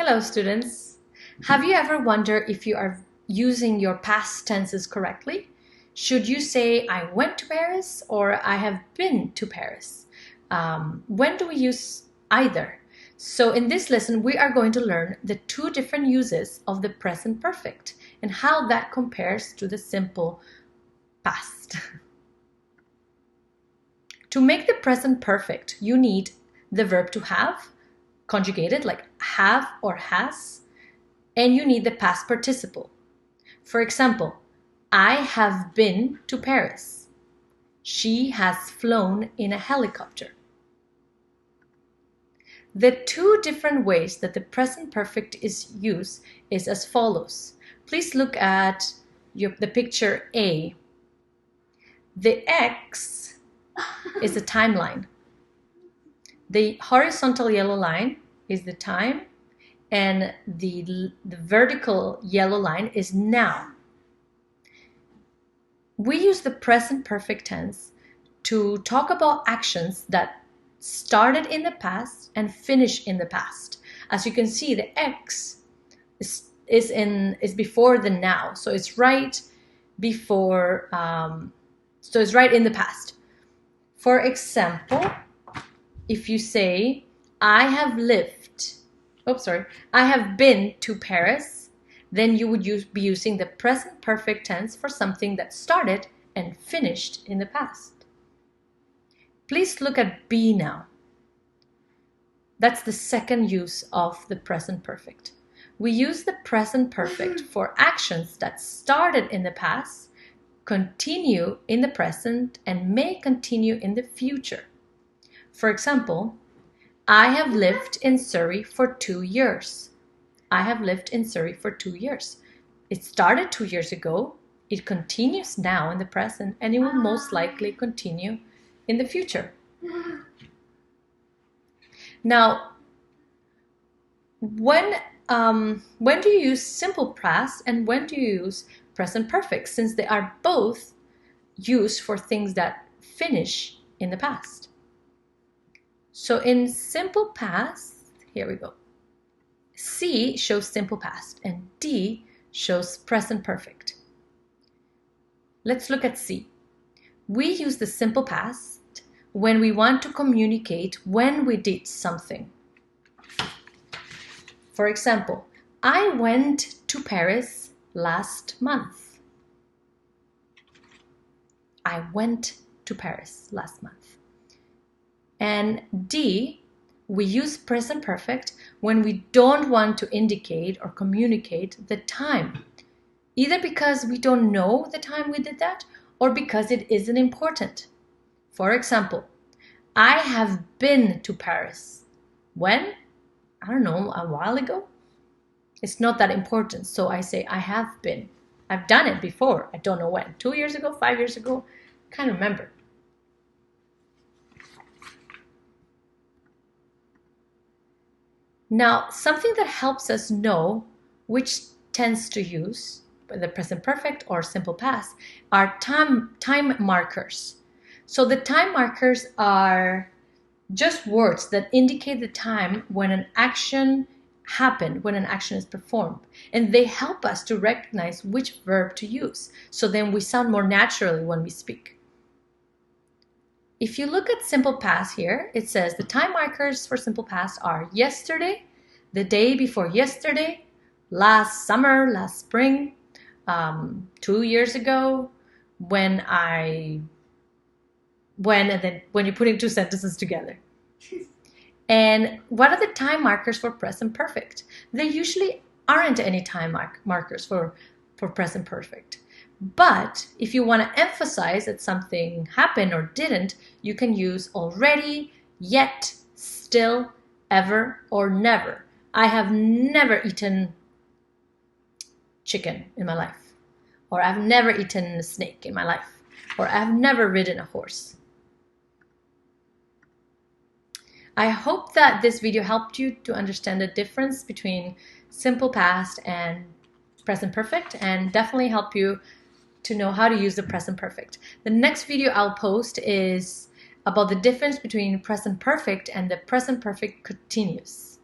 Hello students. Have you ever wondered if you are using your past tenses correctly? Should you say I went to Paris or I have been to Paris? When do we use either? So in this lesson we are going to learn the two different uses of the present perfect and how that compares to the simple past. To make the present perfect, you need the verb to have, conjugated like have or has, and you need the past participle. For example, I have been to Paris. She has flown in a helicopter. The two different ways that the present perfect is used is as follows. Please look at the picture A. The X is the timeline. The horizontal yellow line is the time, and the vertical yellow line is now. We use the present perfect tense to talk about actions that started in the past and finish in the past. As you can see, the X is before the now, so it's right before. So it's right in the past. For example, if you say I have been to Paris, then you would be using the present perfect tense for something that started and finished in the past. Please look at B now. That's the second use of the present perfect. We use the present perfect for actions that started in the past, continue in the present, and may continue in the future. For example, I have lived in Surrey for 2 years. I have lived in Surrey for 2 years. It started 2 years ago, it continues now in the present, and it will most likely continue in the future. Now, when do you use simple past and when do you use present perfect, since they are both used for things that finish in the past? So in simple past, here we go. C shows simple past and D shows present perfect. Let's look at C. We use the simple past when we want to communicate when we did something. For example, I went to Paris last month. I went to Paris last month. And D, we use present perfect when we don't want to indicate or communicate the time, either because we don't know the time we did that or because it isn't important. For example, I have been to Paris. When? I don't know, a while ago. It's not that important, so I say I have been. I've done it before. I don't know when. 2 years ago, 5 years ago, can't remember. Now, something that helps us know which tense to use, the present perfect or simple past, are time markers. So the time markers are just words that indicate the time when an action happened, when an action is performed. And they help us to recognize which verb to use. So then we sound more naturally when we speak. If you look at simple past here, it says the time markers for simple past are yesterday, the day before yesterday, last summer, last spring, 2 years ago, when you're putting two sentences together. And what are the time markers for present perfect? There usually aren't any time markers for present perfect. But if you want to emphasize that something happened or didn't, you can use already, yet, still, ever, or never. I have never eaten chicken in my life. Or I've never eaten a snake in my life. Or I've never ridden a horse. I hope that this video helped you to understand the difference between simple past and present perfect, and definitely help you to know how to use the present perfect. The next video I'll post is about the difference between present perfect and the present perfect continuous.